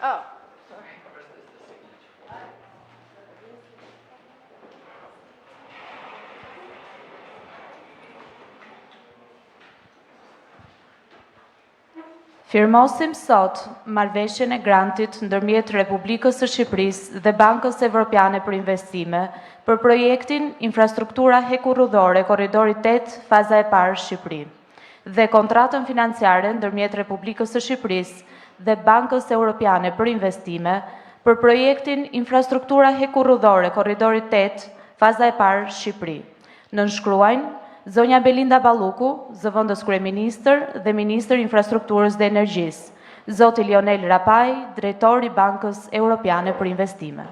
Oh, sorry. Firmosim sot marrëveshjen e grantit ndërmjet Republikës së Shqipërisë dhe Bankës Evropiane për Investime për projektin Infrastruktura hekurrudhore Korridori 8, faza e parë Shqipëri, dhe kontratën financiare ndërmjet Republikës së Shqipërisë dhe Bankës Evropiane për Investime për projektin Infrastruktura hekurrudhore Korridori 8, faza e parë Shqipëri. Nënshkruajnë Zonja Belinda Balluku, zëvendës kryeministër dhe ministër Infrastrukturës dhe Energjisë, Zoti Lionel Rapaj, drejtor i Bankës Evropiane për Investime.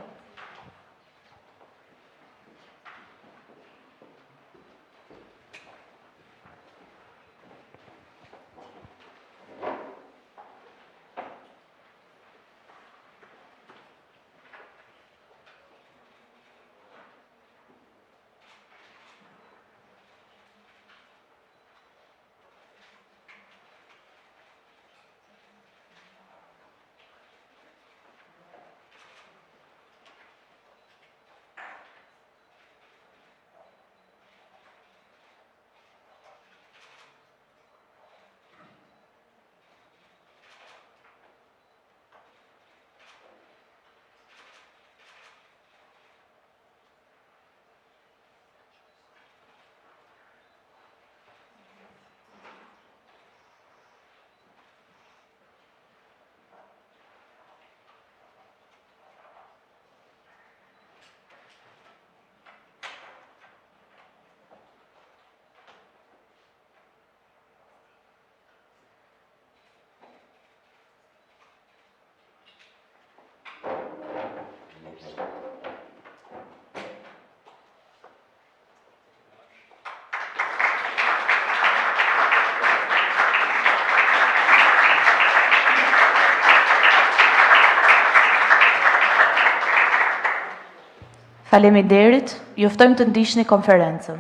Faleminderit, ju ftojmë të ndiqni konferencën.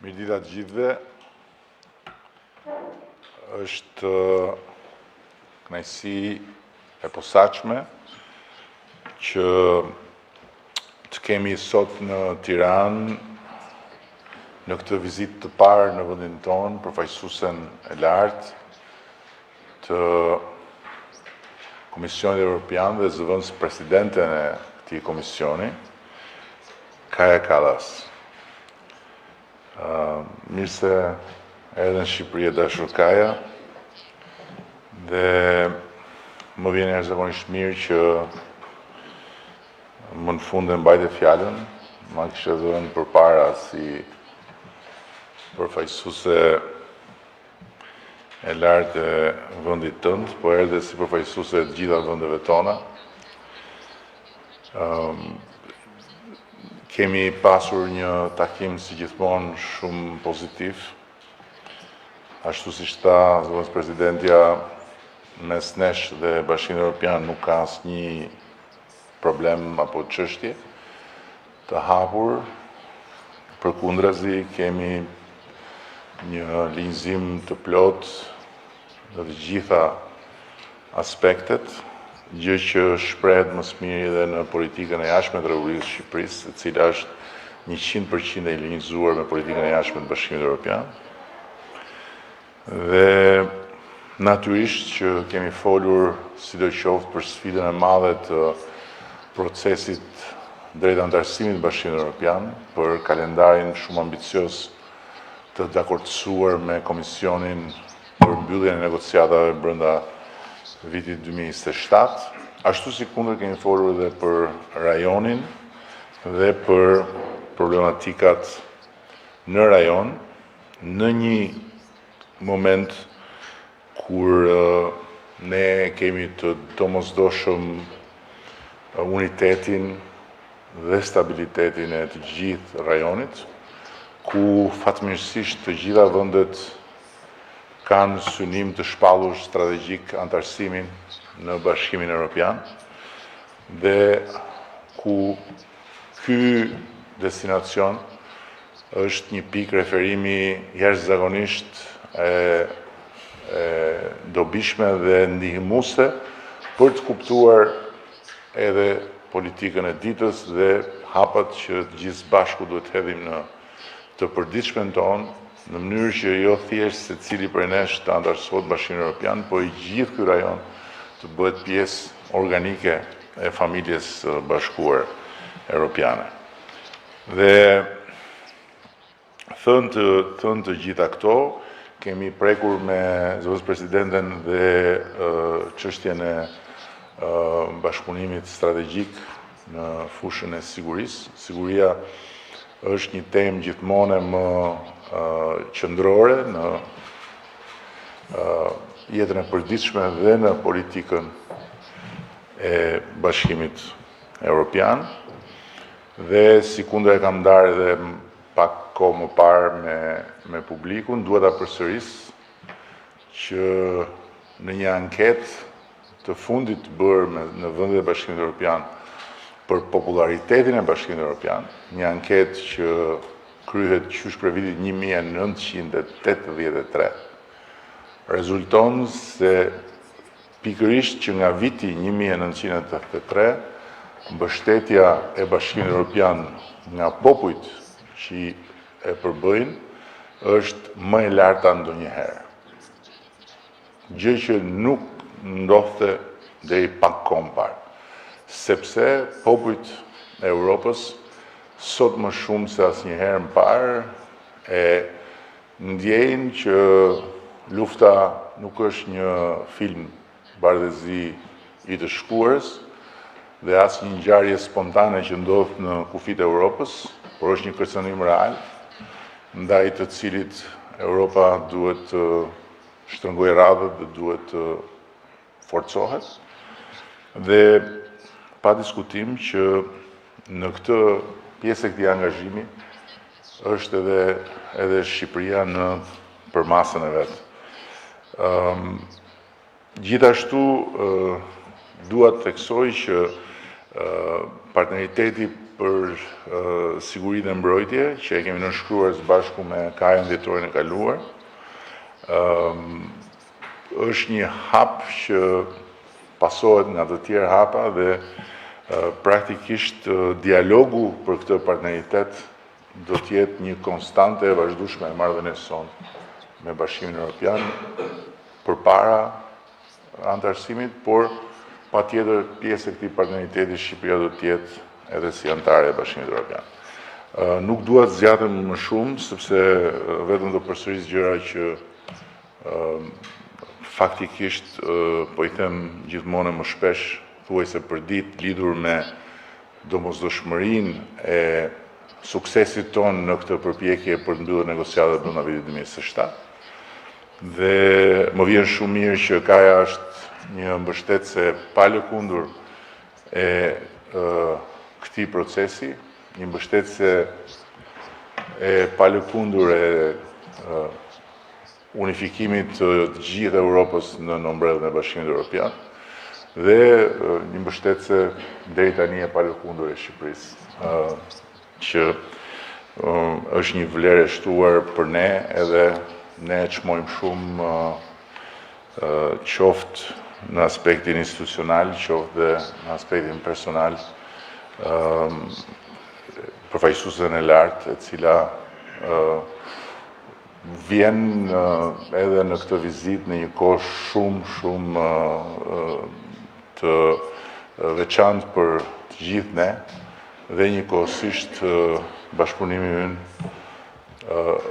Mirëdita të gjithëve. Është kënaqësi e posaçme që të kemi sot në Tiranë në këtë vizitë të parë në vendin tonë, përfaqësuesen e lartë të Komisionit Evropian dhe zëvendës presidenten e këtij komisioni, Kaja Kallas. Mirë se erdhe në Shqipëri e dashur Kaja, dhe më vjen jashtëzakonisht mirë që më në fund e mbajtë fjalën, ma kishte dhënë përpara si përfaqësuese e lartë e vendit tënd, po erdhe si përfaqësuese e të gjitha vendeve tona. Kemi pasur një takim si gjithmonë shumë pozitiv, ashtu siç tha zëvendës presidentja, mes nesh dhe Bashkimit Evropian nuk ka asnjë problem apo çështje të hapur, përkundrazi kemi një linjëzim të plot në të gjitha aspektet, gjë që shprehet më së miri edhe në politikën e jashtme të Republikës së Shqipërisë, e cila është 100% e linjëzuar me politikën e jashtme të Bashkimit Evropian. Dhe natyrisht që kemi folur sidoqoftë për sfidën e madhe të procesit drejt antarësimit të Bashkimit Evropian, për kalendarin shumë ambicios të dakordsuar me Komisionin për mbylljen e negociatave brenda vitit 2027, ashtu si kundër kemi folur edhe për rajonin dhe për problematikat në rajon, në një moment kur ne kemi të domosdoshëm unitetin dhe stabilitetin e të gjithë rajonit, ku fatmirësisht të gjitha vendet kanë synim të shpallur strategjik antarësimin në Bashkimin Evropian, dhe ku ky destinacion është një pikë referimi jashtëzakonisht e dobishme dhe ndihmuese për të kuptuar edhe politikën e ditës dhe hapat që të gjithë bashku duhet hedhim në të përditshmen tonë, në mënyrë që jo thjesht secili prej nesh të antarësohet Bashkimin Evropian, po i gjithë ky rajon të bëhet pjesë organike e familjes bashkuar evropiane. Dhe thënë të gjitha këto, kemi prekur me zotës presidenten dhe çështjen e bashkëpunimit strategjik në fushën e sigurisë. Siguria është një temë gjithmonë më qendrore në jetën e përditshme dhe në politikën e Bashkimit Evropian. Dhe si kundër e kam ndarë edhe pak kohë më parë me publikun, duhet ta përsëris që në një anketë të fundit të bërë në vendet e Bashkimit Evropian për popularitetin e Bashkimit Evropian, një anketë që kryhet qysh për vitin 1983, rezulton se pikërisht që nga viti 1983, mbështetja e Bashkimit Evropian nga popujt që e përbëjnë është më e larta ndonjëherë. Gjë që nuk ndodhte deri pak kohë më parë, sepse popujt e Europës sot më shumë se asnjëherë më parë e ndjejnë që lufta nuk është një film bardhëzi i të shkuarës dhe as një ngjarje spontane që ndodh në kufit e Europës, por është një kërcënim real, ndaj të cilit Europa duhet të shtrëngojë radhët dhe duhet të forcohet. Dhe pa diskutim që në këtë pjesë e këtij angazhimi është edhe Shqipëria në përmasën e vet. Gjithashtu dua të theksoj që partneriteti për sigurinë e mbrojtje, që e kemi nënshkruar së bashku me Kajën dhjetorin e kaluar, është një hap që pasohet nga të tjerë hapa dhe praktikisht dialogu për këtë partneritet do të jetë një konstante e vazhdueshme e marrëdhënies sonë me Bashkimin Evropian përpara antarësimit, por patjetër pjesë e këtij partneriteti Shqipëria do të jetë edhe si anëtare e Bashkimit Evropian. Nuk dua të zgjatem më shumë, sepse vetëm do përsëris gjëra që faktikisht po i them gjithmonë më shpesh, thuajse për ditë, lidhur me domosdoshmërinë e suksesit tonë në këtë përpjekje për të mbyllur negociatat brenda vitit 2027. Dhe më vjen shumë mirë që Kaja është një mbështetëse pa lëkundur e këtij procesi, një mbështetëse e pa lëkundur e unifikimit të gjithë Europës në ombrellën e Bashkimit Evropian dhe një mbështetëse deri tani e pa lëkundur e Shqipërisë, që është një vlerë e shtuar për ne, edhe ne e çmojmë shumë qoftë në aspektin institucional, qoftë dhe në aspektin personal, përfaqësuesen e lartë, e cila vjen edhe në këtë vizitë në një kohë shumë të veçantë për të gjithë ne, dhe njëkohësisht bashkëpunimi ynë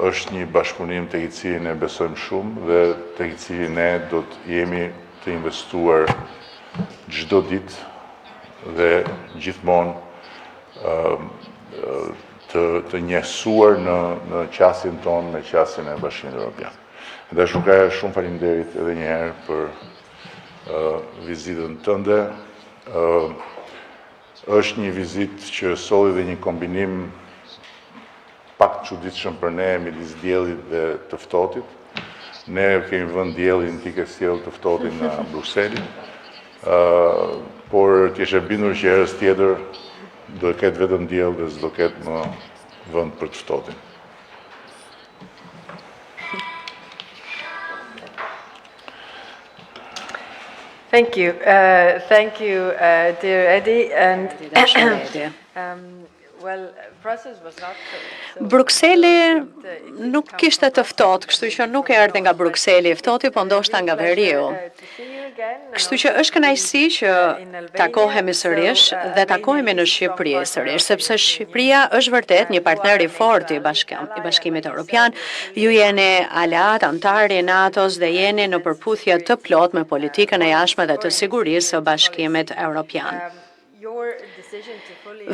është një bashkëpunim tek i cilin ne besojmë shumë dhe tek i cilin ne do të jemi të investuar çdo ditë dhe gjithmonë të njësuar në qasjen tonë me qasjen e Bashkimit Evropian. Dashur Kaja, shumë faleminderit edhe një herë për vizitën tënde. Është një vizitë që solli dhe një kombinim pak çuditshëm për ne midis diellit dhe të ftohtit. Ne kemi vënë diellin ti ke sjell të ftohtin nga Brukseli. por t'jeshe bindur që herës tjetër do ketë vetëm diell dhe s'do ketë më vend për të ftohtin. Thank you. Thank you, dear Eddie. And well, Brussels was not. Brukseli nuk kishte të ftohtë, kështu që nuk erdhi nga Brukseli i ftohtë, po ndoshta nga veriu. Kështu që është kënaqësi që takohemi sërish dhe takohemi në Shqipëri sërish, sepse Shqipëria është vërtet një partner i fortë i Bashkimit Evropian. Ju jeni aleat, antar i NATO-s dhe jeni në përputhje të plotë me politikën e jashtme dhe të sigurisë së Bashkimit Evropian.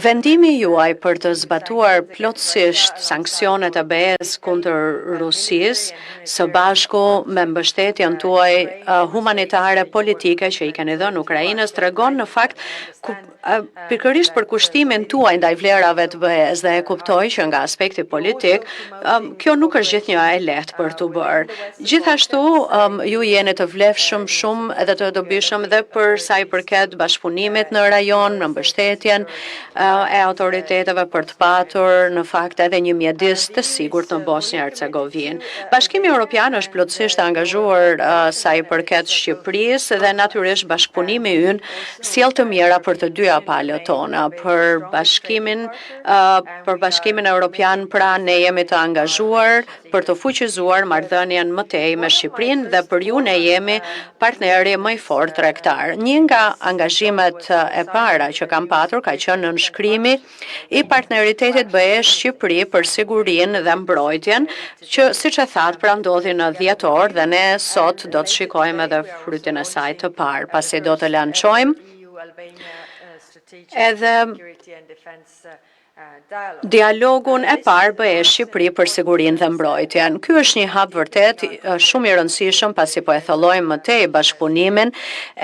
Vendimi juaj për të zbatuar plotësisht sanksionet e BE-s kundër Rusisë, së bashku me mbështetjen tuaj humanitare politike që i keni dhënë Ukrainës, tregon në fakt pikërisht për kushtimin tuaj ndaj vlerave të BE-s dhe e kuptoj që nga aspekti politik kjo nuk është gjithnjë e lehtë për të bërë. Gjithashtu ju jeni të vlefshëm shumë edhe të dobishëm dhe për sa i përket bashkëpunimit në rajon, në mbështetjen e autoriteteve për të patur në fakt edhe një mjedis të sigurt në Bosnjë-Hercegovinë. Bashkimi Evropian është plotësisht angazhuar sa i përket Shqipërisë dhe natyrisht bashkëpunimi ynë sjell të mira për të dyja palët tona. Për Bashkimin Evropian pra ne jemi të angazhuar për të fuqizuar marrëdhënien më tej me Shqipërinë dhe për ju ne jemi partneri më i fortë tregtar. Një nga angazhimet e para që kam patur ka qenë në nënshkrimi i partneritetit BE-Shqipëri për sigurinë dhe mbrojtjen, që siç e thatë pra ndodhi në 10 orë dhe ne sot do të shikojmë edhe frutin e saj të parë, pasi do të lançojmë edhe dialogun e parë BE-Shqipëri për sigurinë dhe mbrojtjen. Ky është një hap vërtet shumë i rëndësishëm pasi po e thellojmë më tej bashkëpunimin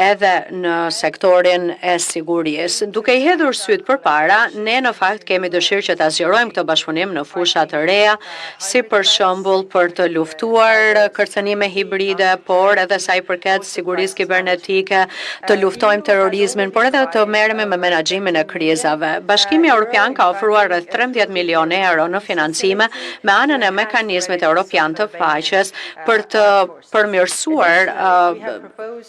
edhe në sektorin e sigurisë. Duke i hedhur syt përpara, ne në fakt kemi dëshirë që ta zgjerojmë këtë bashkëpunim në fusha të reja, si për shembull për të luftuar kërcënime hibride, por edhe sa i përket sigurisë kibernetike, të luftojmë terrorizmin, por edhe të merremi me menaxhimin e krizave. Bashkimi Evropian ka ofruar rreth 13 milionë euro në financime me anën e mekanizmit evropian të paqes për të përmirësuar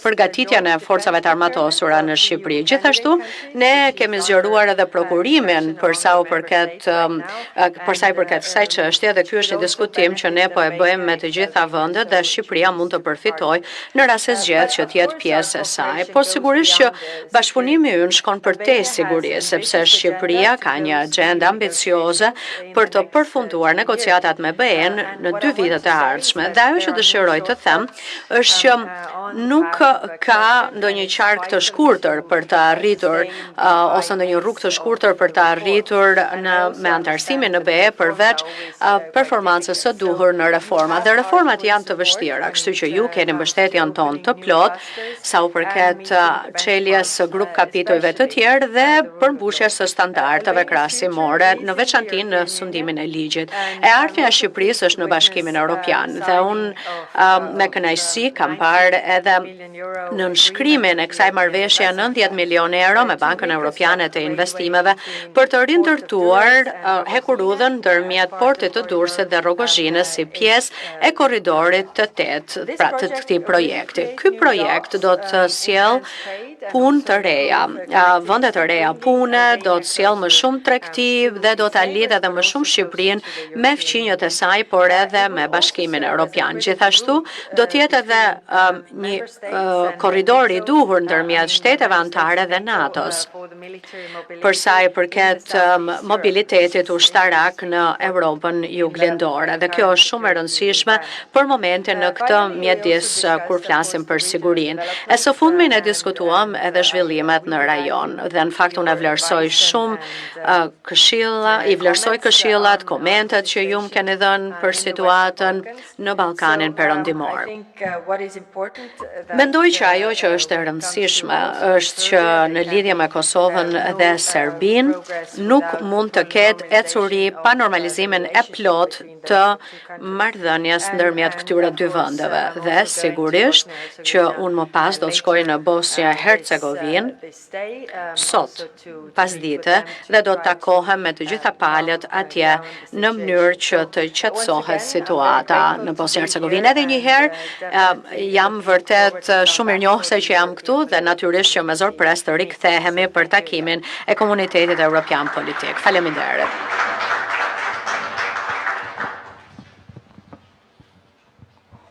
përgatitjen e forcave të armatosura në Shqipëri. Gjithashtu, ne kemi zgjeruar edhe prokurimin për sa i përket kësaj çështje dhe ky është një diskutim që ne po e bëjmë me të gjitha vendet dhe Shqipëria mund të përfitojë në rast se zgjedh që të jetë pjesë e saj. Po sigurisht që bashkëpunimi ynë shkon përtej sigurisë, sepse Shqipëria ka një agenda ambicioze për të përfunduar negociatat me BE-n në 2 vitet e ardhshme. Dhe ajo që dëshiroj të them është që nuk ka ndonjë qark të shkurtër për të arritur ose ndonjë rrugë të shkurtër për të arritur me antarësimin në BE përveç performancës së duhur në reforma. Dhe reformat janë të vështira, kështu që ju keni mbështetjen tonë të plot sa u përket çeljes së grup kapitujve të tjerë dhe përmbushjes së standardeve krahasimore, në veçanti në sundimin e ligjit. E ardhmja e Shqipërisë është në Bashkimin Evropian dhe unë me kënaqësi kam parë edhe në nënshkrimin e kësaj marrëveshje 90 milionë euro me Bankën Evropiane të Investimeve për të rindërtuar hekurudhën ndërmjet portit të Durrësit dhe Rrogozhinës si pjesë e korridorit të 8, pra të këtij projekti. Ky projekt do të sjell punë të reja, vende të reja pune, do të sjell më shumë tregti dhe do ta lidhë edhe më shumë Shqipërinë me fqinjët e saj, por edhe me Bashkimin Evropian. Gjithashtu do të jetë edhe një korridor i duhur ndërmjet shteteve anëtare dhe NATO-s. Për sa i përket mobilitetit ushtarak në Evropën juglindore, dhe kjo është shumë e rëndësishme për momentin në këtë mjedis kur flasim për sigurinë. E së fundmi ne diskutuam edhe zhvillimet në rajon dhe në fakt unë e vlerësoj shumë i vlerësoj këshillat, komentet që ju më keni dhënë për situatën në Ballkanin Perëndimor. Mendoj që ajo që është e rëndësishme është që në lidhje me Kosovën dhe Serbinë nuk mund të ketë ecuri pa normalizimin e plot të marrëdhënies ndërmjet këtyre dy vendeve dhe sigurisht që unë më pas do të shkoj në Bosnjë Hercegovinë sot, pasdite, dhe do të takohem me të gjitha palët atje në mënyrë që të qetësohet situata në Bosnjë Hercegovinë. Edhe një herë jam vërtet shumë mirënjohëse që jam këtu dhe natyrisht që me zor pres të rikthehemi për takimin e komunitetit evropian politik. Faleminderit.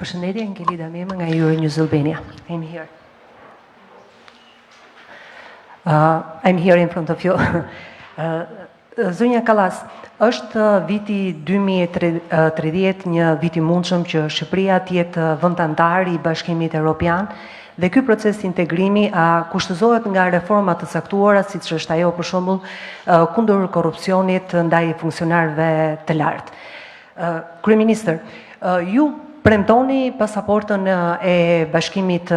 Përshëndetje, Ngelida Mema nga Euronews Albania. I'm here in front of you. Zonja Kallas, është viti 2030 një vit i mundshëm që Shqipëria të jetë vend antar i Bashkimit Evropian dhe ky proces integrimi kushtëzohet nga reforma të caktuara, siç është ajo për shembull kundër korrupsionit ndaj funksionarëve të lartë. Kryeministër, ju premtoni pasaportën e Bashkimit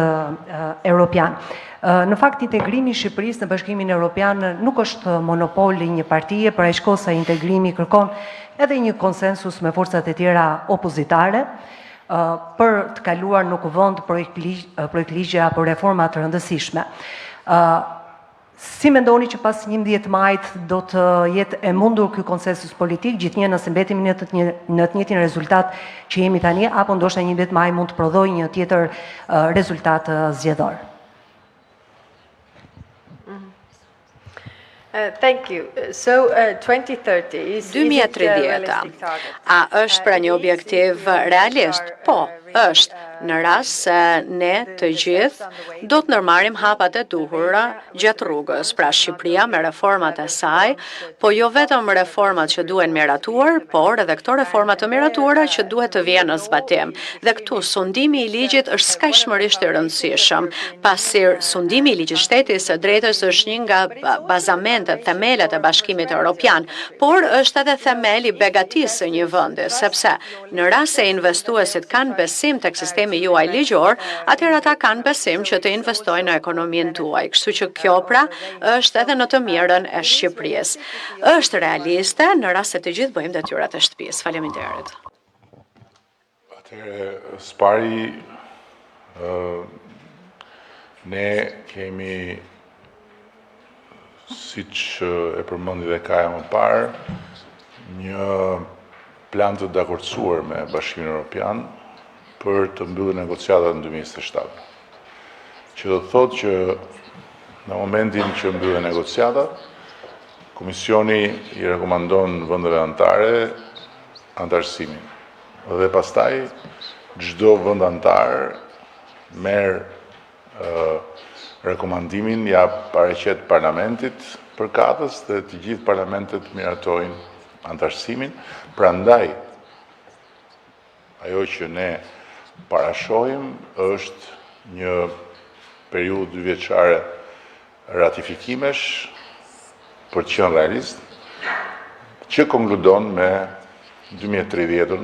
Evropian. Në fakt, integrimi i Shqipërisë në Bashkimin Evropian nuk është monopol i një partie, për aq kohë sa integrimi kërkon edhe një konsensus me forcat e tjera opozitare për të kaluar në kuvend projekt ligje apo reforma të rëndësishme. Si mendoni që pas 11 majit do të jetë e mundur ky konsensus politik, gjithnjë nëse mbetemi në të njëjtin rezultat që jemi tani, apo ndoshta 11 maj mund të prodhojë një tjetër rezultat zgjedhor? Thank you. So 2030 is 2030 a është pra një objektiv realist? Po, është, në rast se ne të gjithë do të ndërmarrim hapat e duhura gjatë rrugës, pra Shqipëria me reformat e saj, po jo vetëm reformat që duhen miratuar, por edhe këto reformat të miratuara që duhet të vijnë në zbatim. Dhe këtu sundimi i ligjit është skajshmërisht i rëndësishëm, pasi sundimi i ligjit shtetit së drejtës është një nga bazamentet, themelet e Bashkimit Evropian, por është edhe themel i begatisë së një vendi, sepse në rast se investuesit kanë besim tek sistemi juaj ligjor, atëherë ata kanë besim që të investojnë në ekonominë tuaj. Kështu që kjo pra është edhe në të mirën e Shqipërisë. Është realiste në rast se të gjithë bëjmë detyrat e shtëpisë. Faleminderit. Atëherë, spari ne kemi, siç e përmendi dhe Kaja më parë, një plan të dakordsuar me Bashkimin Evropian për të mbyllur negociatat në 2027. Që do të thotë që në momentin që mbyllen negociatat, Komisioni i rekomandon vendeve anëtare antarësimin. Dhe pastaj çdo vend anëtar merr rekomandimin, ja paraqet parlamentit përkatës dhe të gjithë parlamentet miratojnë antarësimin. Prandaj ajo që ne parashojmë është një periudhë 2 vjeçare ratifikimesh për të qenë realist, që konkludon me 2030-ën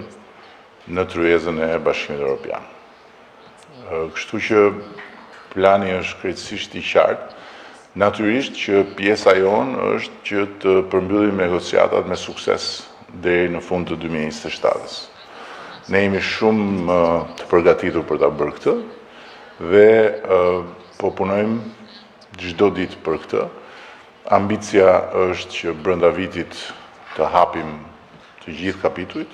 në tryezën e Bashkimit Evropian. Kështu që plani është krejtësisht i qartë. Natyrisht që pjesa jonë është që të përmbyllim negociatat me sukses deri në fund të 2027-s. Ne jemi shumë të përgatitur për ta bërë këtë dhe po punojmë çdo ditë për këtë. Ambicia është që brenda vitit të hapim të gjithë kapitujt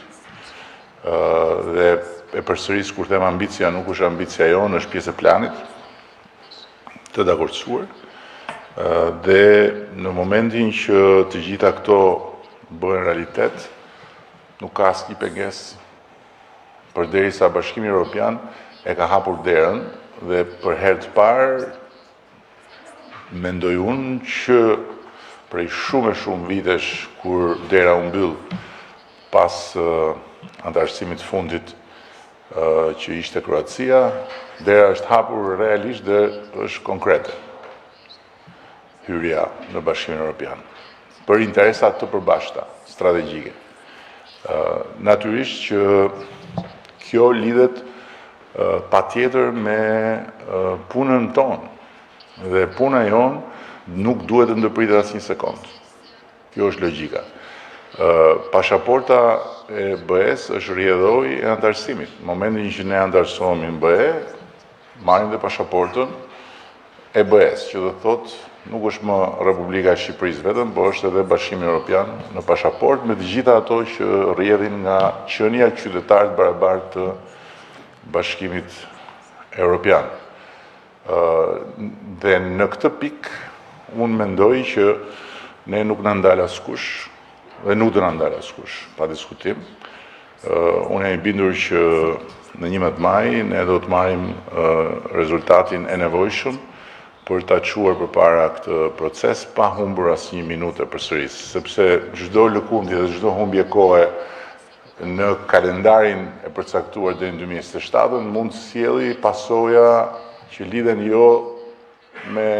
dhe e përsëris kur them ambicia, nuk është ambicia jonë, është pjesë e planit të dakordsuar. Dhe në momentin që të gjitha këto bëhen realitet, nuk ka asnjë pengesë përderisa Bashkimi Evropian e ka hapur derën dhe për herë të parë mendoj unë që prej shumë vitesh kur dera u mbyll pas antarësimit fundit që ishte Kroacia, dera është hapur realisht dhe është konkrete hyrja në Bashkimin Evropian. për interesat të përbashkëta, strategjike. Natyrisht që kjo lidhet patjetër me punën tonë, dhe puna jonë nuk duhet të ndërpritet asnjë sekond. Kjo është logjika. Pasaporta e BE-s është rrjedhoi e antarësimit. Në momentin që ne antarësohemi në BE, marrim dhe pasaportën e BE-s, që do thotë nuk është më Republika e Shqipërisë vetëm, por është edhe Bashkimi Evropian në pasaportë, me të gjitha ato që rrjedhin nga qenia qytetarë të barabartë të Bashkimit Evropian. Dhe në këtë pikë, unë mendoj që ne nuk na ndal askush, dhe nuk do na ndal askush, pa diskutim. Unë jam i bindur që në 11 maj ne do të marrim rezultatin e nevojshëm për ta çuar përpara këtë proces pa humbur asnjë minutë përsëris, sepse çdo lëkundje dhe çdo humbje kohe në kalendarin e përcaktuar deri në 2027 mund të sjellë pasoja që lidhen jo me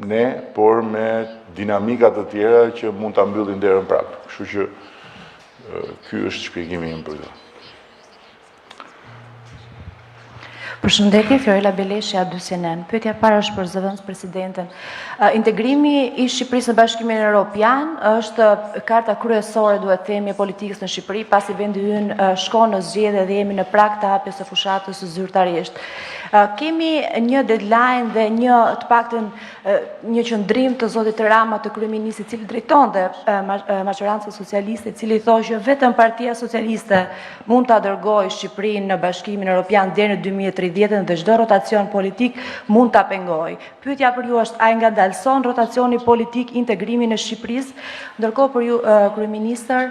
ne, por me dinamika të tjera që mund ta mbyllin derën prapë. Kështu që ky është shpjegimi im për këtë. Përshëndetje, Fiorella Beleshi, A2CNN. Pyetja parë është për zëvendës presidenten. Integrimi i Shqipërisë në Bashkimin Evropian është karta kryesore, duhet themi, e politikës në Shqipëri, pasi vendi ynë shkon në zgjedhje dhe jemi në prag të hapjes së fushatës zyrtarisht. Kemi një deadline dhe një të paktën një qëndrim të zotit Rama, të kryeministit, i cili drejtonte majorancën socialiste, i cili thoshte që vetëm Partia Socialiste mund ta dërgojë Shqipërinë në Bashkimin Evropian deri në 2030 dhe çdo rotacion politik mund ta pengojë. Pyetja për ju është: a e ngadalson rotacioni politik integrimin e Shqipërisë? Ndërkohë për ju, kryeministër,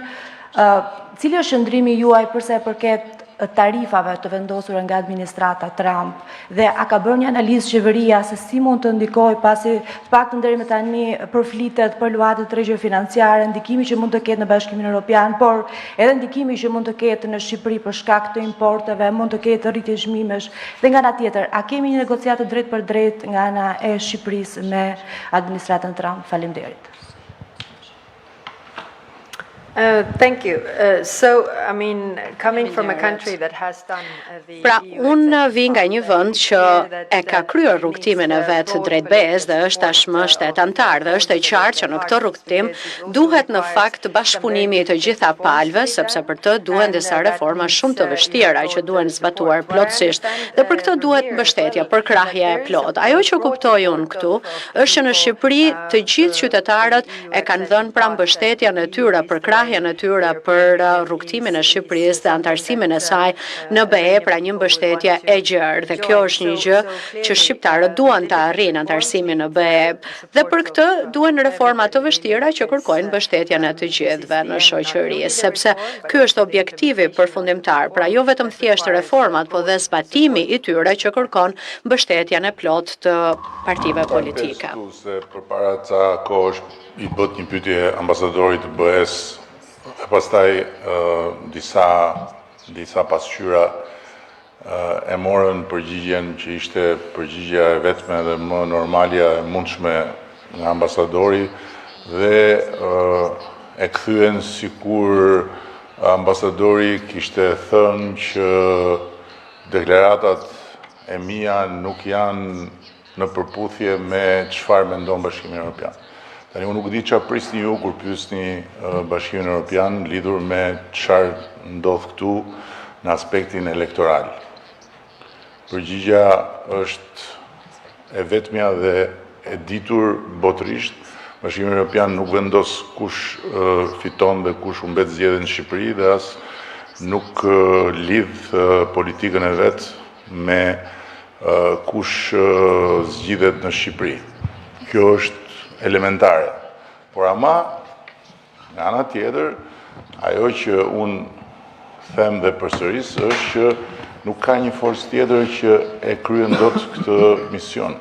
cili është qëndrimi juaj përsa e përket tarifave të vendosura nga administrata Trump, dhe a ka bërë një analizë qeveria se si mund të ndikojë, pasi të paktën deri më tani përflitet për luatë të rregjë financiare, ndikimi që mund të ketë në Bashkimin Evropian, por edhe ndikimi që mund të ketë në Shqipëri për shkak të importeve, mund të ketë rritje çmimesh, dhe nga ana tjetër, a kemi një negociatë drejt për drejt nga ana e Shqipërisë me administratën Trump? Faleminderit. Thank you. So, I mean, coming from a country that has done the Pra, EU unë vi nga një vend që e ka kryer rrugtimin e vet drejt BE-s dhe është tashmë shtet antar, dhe është e qartë që në këtë rrugtim duhet në fakt bashkëpunimi i të gjitha palëve, sepse për të duhen disa reforma shumë të vështira që duhen zbatuar plotësisht, dhe për këtë duhet mbështetje, përkrahje e plot. Ajo që kuptoj unë këtu është që në Shqipëri të gjithë qytetarët e kanë dhënë pra mbështetjen e tyre, përkrahjen e tyre për rrugtimin e Shqipërisë dhe antarësimin e saj në BE, pra një mbështetje e gjerë, dhe kjo është një gjë që shqiptarët duan ta arrijnë, antarësimin në BE, dhe për këtë duhen reforma të vështira që kërkojnë mbështetjen e të gjithëve në shoqëri, sepse ky është objektivi përfundimtar, pra jo vetëm thjesht reformat, por dhe zbatimi i tyre që kërkon mbështetjen e plot të partive politike. Përpara ca kohësh i bët një pyetje ambasadorit të BE-s, e pastaj disa pasqyra e morën përgjigjen që ishte përgjigja e vetme dhe më normalja e mundshme nga ambasadori, dhe e kthyen sikur ambasadori kishte thënë që deklaratat e mia nuk janë në përputhje me çfarë mendon Bashkimi Evropian. Tani unë nuk di çfarë prisni ju kur pyesni Bashkimin Evropian lidhur me çfarë ndodh këtu në aspektin elektoral. Përgjigja është e vetmja dhe e ditur botërisht. Bashkimi Evropian nuk vendos kush fiton dhe kush humbet zgjedhjen në Shqipëri, dhe as nuk lidh politikën e vet me kush zgjidhet në Shqipëri. Kjo është elementare. Por ama, nga ana tjetër, ajo që unë them dhe përsëris është që nuk ka një forcë tjetër që e kryen dot këtë mision.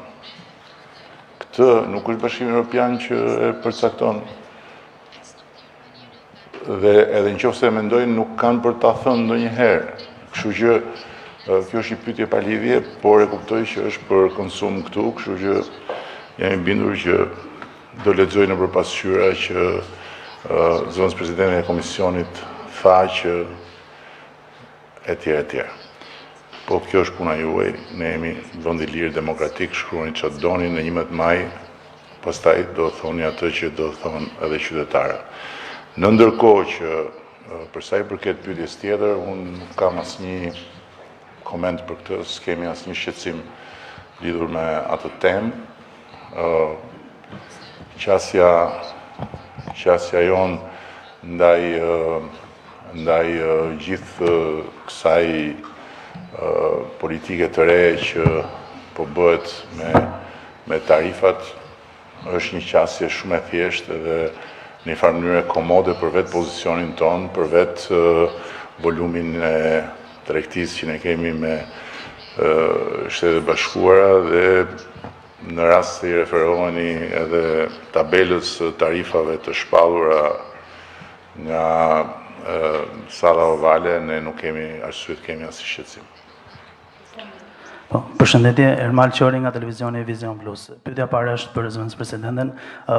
Këtë nuk është Bashkimi Evropian që e përcakton. Dhe edhe nëse e mendojnë, nuk kanë për ta thënë ndonjëherë. Kështu që kjo është një pyetje pa lidhje, por e kuptoj që është për konsum këtu, kështu që jam i bindur që do lexoj në përpasqyra që zëvendës presidenti e komisionit tha që etj. Po kjo është puna juaj, ne jemi vend i lirë demokratik, shkruani çfarë doni në 11 maj, pastaj do thoni atë që do thonë edhe qytetarët. Në ndërkohë që për sa i përket pyetjes tjetër, unë nuk kam asnjë koment për këtë, s'kemi asnjë shqetësim lidhur me atë temë. Qasja jonë ndaj gjithë kësaj politike të re që po bëhet me tarifat është një qasje shumë e thjeshtë dhe në një farë mënyrë komode për vetë pozicionin tonë, për vetë volumin e tregtisë që ne kemi me Shtetet Bashkuara dhe në rast se i referoheni edhe tabelës tarifave të shpallura nga sala ovale, ne nuk kemi arsye të kemi asnjë shqetësim. Përshëndetje, Ermal Qori nga televizioni Vision Plus. Pyetja parë është për zëvendës presidentin.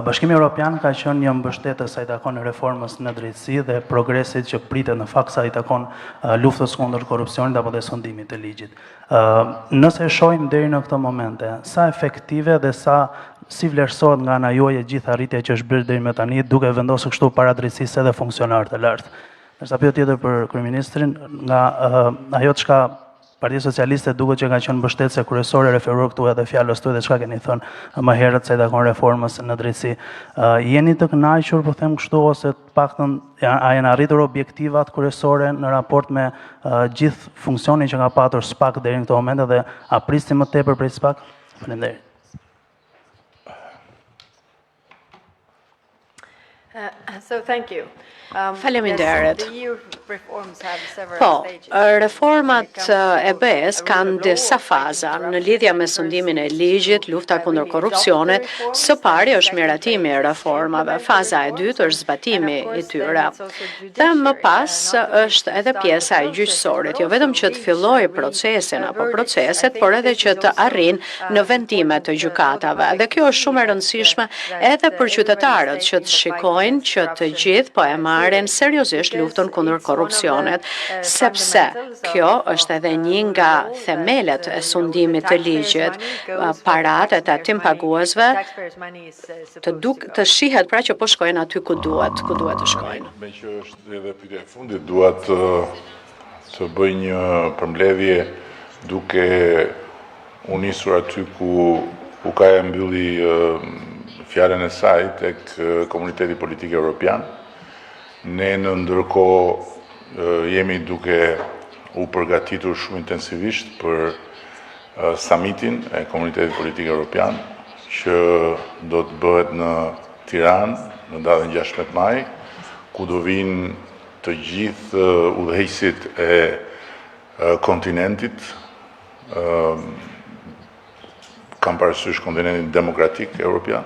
Bashkimi Evropian ka qenë një mbështetës sa i takon reformës në drejtësi dhe progresit që pritet në fakt sa i takon luftës kundër korrupsionit apo dhe sondimit të ligjit. Nëse shohim deri në këtë moment, sa efektive dhe si vlerësohet nga ana juaj e gjithë arritja që është bërë deri më tani, duke vendosur kështu para drejtësisë edhe funksionar të lartë. Ndërsa pyetja tjetër për kryeministrin, nga ajo çka Partia Socialiste duket që ka qenë mbështetëse kryesore, referuar këtu edhe fjalës tuaj dhe çka keni thënë më herët se i takon reformës në drejtësi. Jeni të kënaqur, po them kështu, ose të paktën a janë arritur objektivat kryesore në raport me gjithë funksionin që ka patur SPAK deri në këtë moment dhe a prisni më tepër prej SPAK? Faleminderit. So thank you. Faleminderit. Yes, the EU reforms have several Po, stages. reformat e BE-s kanë disa faza në lidhje me sundimin e ligjit, lufta kundër korrupsionit. Së pari është miratimi i reformave, faza e dytë është zbatimi i tyre. Dhe më pas është edhe pjesa e gjyqësorit, jo vetëm që të fillojë procesin apo proceset, por edhe që të arrijë në vendime të gjykatave. Dhe kjo është shumë e rëndësishme edhe për qytetarët që të shikojnë që të gjithë po e marrin seriozisht luftën kundër korrupsionit, sepse kjo është edhe një nga themelet e sundimit të ligjit, paratë e tatim paguesve të shihet pra që po shkojnë aty ku duhet të shkojnë. Me që është edhe pyetja e fundit, duat të bëj një përmbledhje duke u nisur aty ku ka e mbylli fjalën e saj tek komuniteti politik evropian. Ne në ndërkohë jemi duke u përgatitur shumë intensivisht për summitin e komunitetit politik evropian që do të bëhet në Tiranë në datën 16 maj, ku do vinë të gjithë udhëheqësit e kontinentit, kam parasysh kontinentin demokratik evropian,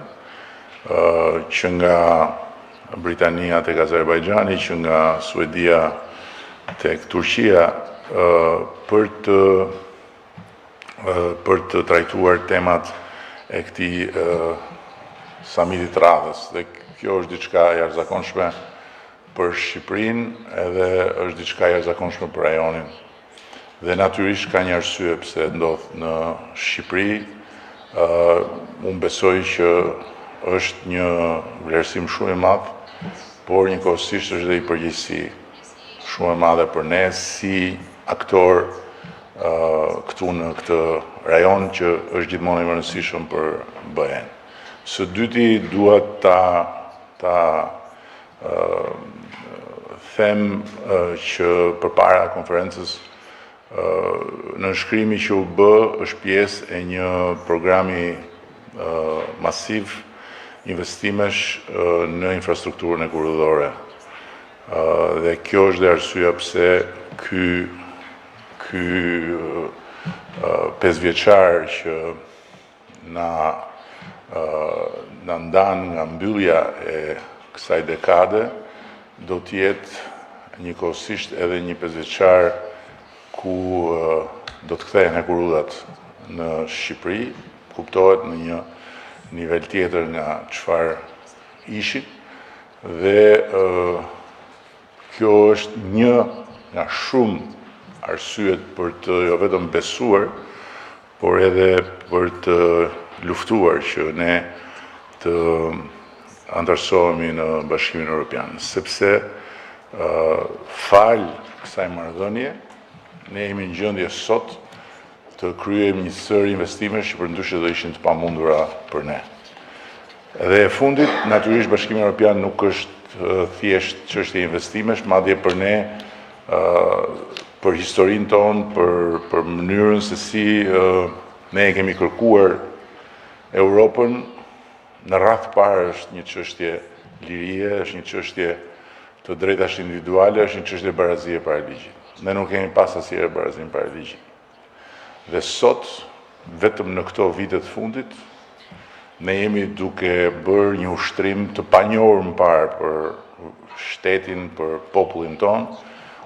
që nga Britania tek Azerbajxhani, që nga Suedia tek Turqia, për të trajtuar temat e këtij samitit radhës. Dhe kjo është diçka e jashtëzakonshme për Shqipërinë, edhe është diçka e jashtëzakonshme për rajonin. Dhe natyrisht ka një arsye pse ndodh në Shqipëri. Unë besoj që është një vlerësim shumë i madh, por njëkohësisht është dhe i përgjegjësi shumë e madhe për ne si aktor këtu në këtë rajon që është gjithmonë i rëndësishëm për BE-n. Së dyti duhet ta them që përpara konferencës nënshkrimi që u bë është pjesë e një programi masiv investimesh në infrastrukturën e kurridore. Dhe kjo është dhe arsyeja pse ky 5 vjeçar që na ndan nga mbyllja e kësaj dekade do të jetë njëkohësisht edhe një 5 vjeçar ku do të kthehen hekurullat në Shqipëri, kuptohet në një nivel tjetër nga çfarë ishin, dhe kjo është një nga shumë arsyet për të jo vetëm besuar, por edhe për të luftuar që ne të antarësohemi në Bashkimin Evropian, sepse fal kësaj marrëdhënie ne jemi në gjendje sot të kryejmë një sër investimesh që përndryshe do ishin të pamundura për ne. Dhe e fundit, natyrisht Bashkimi Evropian nuk është thjesht çështje investimesh, madje për ne, për historinë tonë, për mënyrën se si ne e kemi kërkuar Europën, në radh parë është një çështje lirie, është një çështje të drejtash individuale, është një çështje barazie para ligjit. Ne nuk kemi pas asnjëherë barazinë para ligjit. Dhe sot, vetëm në këto vitet fundit, ne jemi duke bërë një ushtrim të panjohur më parë për shtetin, për popullin tonë,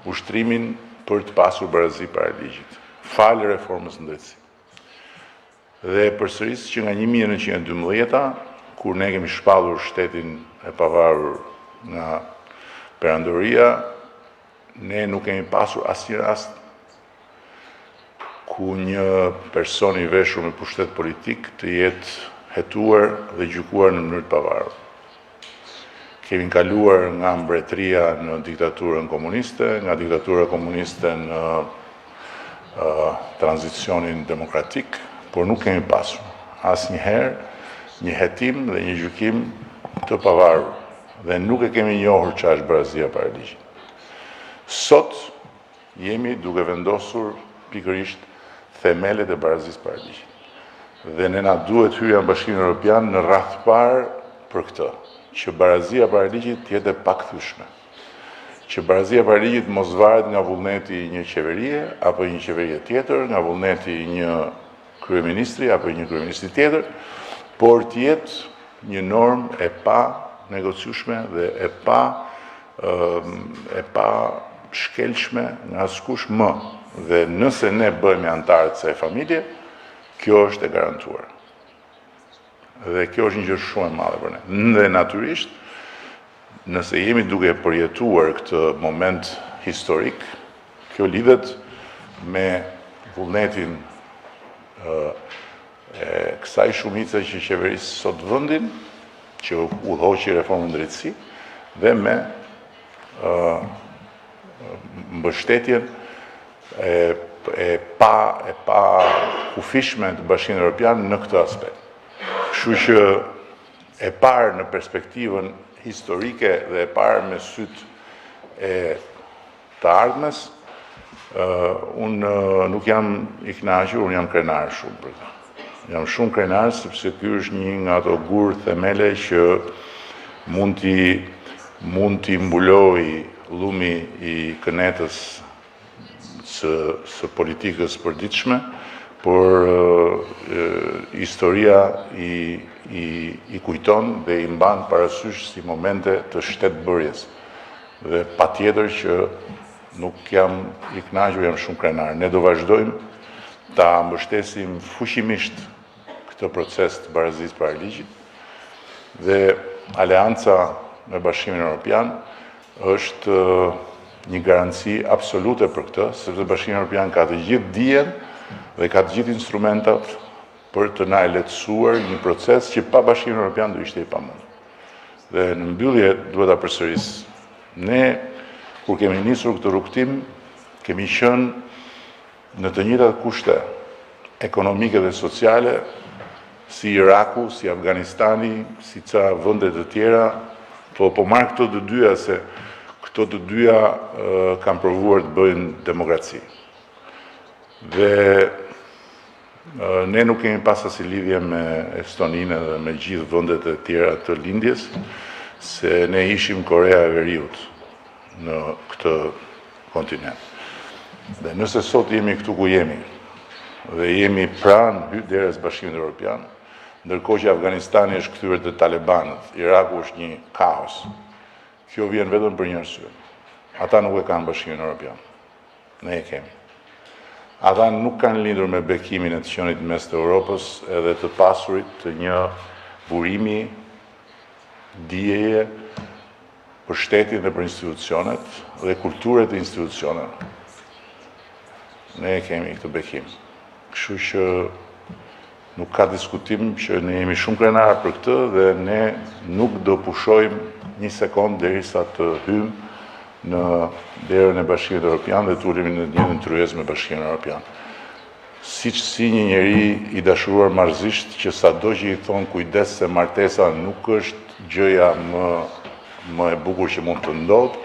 ushtrimin për të pasur barazi para ligjit, falë reformës në drejtësi. Dhe përsëris që nga 1912-a, kur ne kemi shpallur shtetin e pavarur nga perandoria, ne nuk kemi pasur asnjë rast ku një person i veshur me pushtet politik të jetë hetuar dhe gjykuar në mënyrë të pavarur. Kemi kaluar nga mbretëria në diktaturën komuniste, nga diktatura komuniste në tranzicionin demokratik, por nuk kemi pasur asnjëherë një hetim dhe një gjykim të pavarur, dhe nuk e kemi njohur çfarë është barazia para ligjit. Sot jemi duke vendosur pikërisht themelet e barazisë para ligjit. Dhe ne na duhet hyrja në Bashkimin Evropian në radh parë për këtë, që barazia para ligjit jetë e pakthyeshme. Që barazia para ligjit mos varet nga vullneti i një qeverie apo një qeverie tjetër, nga vullneti i një kryeministri apo një kryeministri tjetër, por të jetë një normë e pa negociueshme dhe e pa shkelshme nga askush më. Dhe nëse ne bëhemi antarë të kësaj familje, kjo është e garantuar. Dhe kjo është një gjë shumë e madhe për ne. Dhe natyrisht, nëse jemi duke përjetuar këtë moment historik, kjo lidhet me vullnetin e kësaj shumice që qeverisë sot vendin, që udhëhoqi reformën drejtësi, dhe me mbështetjen e pa kufishme të Bashkimit Evropian në këtë aspekt. Kështu që e parë në perspektivën historike dhe e parë me sytë e të ardhmes, unë nuk jam i kënaqur, unë jam krenar shumë për këtë. Jam shumë krenar sepse ky është një nga ato gur themele që mund t'i mbuloj llumi i kënetës së politikës përditshme, por historia i kujton dhe i mban parasysh si momente të shtetbërjes. Dhe patjetër që nuk jam i kënaqur, jam shumë krenar. Ne do vazhdojmë ta mbështesim fuqimisht këtë proces të barazisë para ligjit, dhe aleanca me Bashkimin Evropian është një garanci absolute për këtë, sepse Bashkimi Evropian ka të gjithë dijen dhe ka të gjithë instrumentat për të na lehtësuar një proces që pa Bashkimin Evropian do ishte i pamundur. Dhe në mbyllje duhet ta përsëris. Ne, kur kemi nisur këtë rrugtim, kemi qenë në të njëjtat kushte ekonomike dhe sociale si Iraku, si Afganistani, si ca vende të tjera, po marr këto të dyja se këto të dyja kanë provuar të bëjnë demokraci. Dhe ne nuk kemi pas asnjë lidhje me Estoninë dhe me gjithë vendet e tjera të lindjes, se ne ishim Korea e Veriut në këtë kontinent. Dhe nëse sot jemi këtu ku jemi, dhe jemi pranë hyrjes Bashkimit Evropian, ndërkohë që Afganistani është kthyer te talibanët, Iraku është një kaos. Kjo vjen vetëm për një arsye. Ata nuk e kanë Bashkimin Evropian. Ne e kemi. Ata nuk kanë lindur me bekimin e të qenit mes të Europës edhe të pasurit të një burimi, dijeje për shtetin dhe për institucionet dhe kulturët e institucionet. Ne kemi këtë bekim. Kështu që nuk ka diskutim që ne jemi shumë krenarë për këtë dhe ne nuk do pushojmë një sekond derisa të hymë në derën e Bashkimit Evropian dhe të ulemi në një ndryes me Bashkimin Evropian. Si një njeri i dashuruar marrëzisht që sado që i thonë kujdes se martesa nuk është gjëja më e bukur që mund të ndodhë,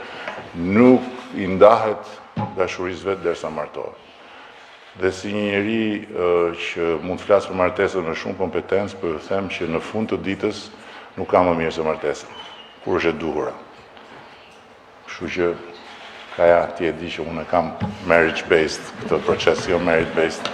nuk i ndahet dashurisë vetë derisa martohet. Dhe si një njeri që mund të flasë për martesën me shumë kompetencë, për them që në fund të ditës nuk ka më mirë se martesën, kur është e duhura. Kështu që kaja ti e di që unë kam marriage-based, këtë proces, jo marriage-based.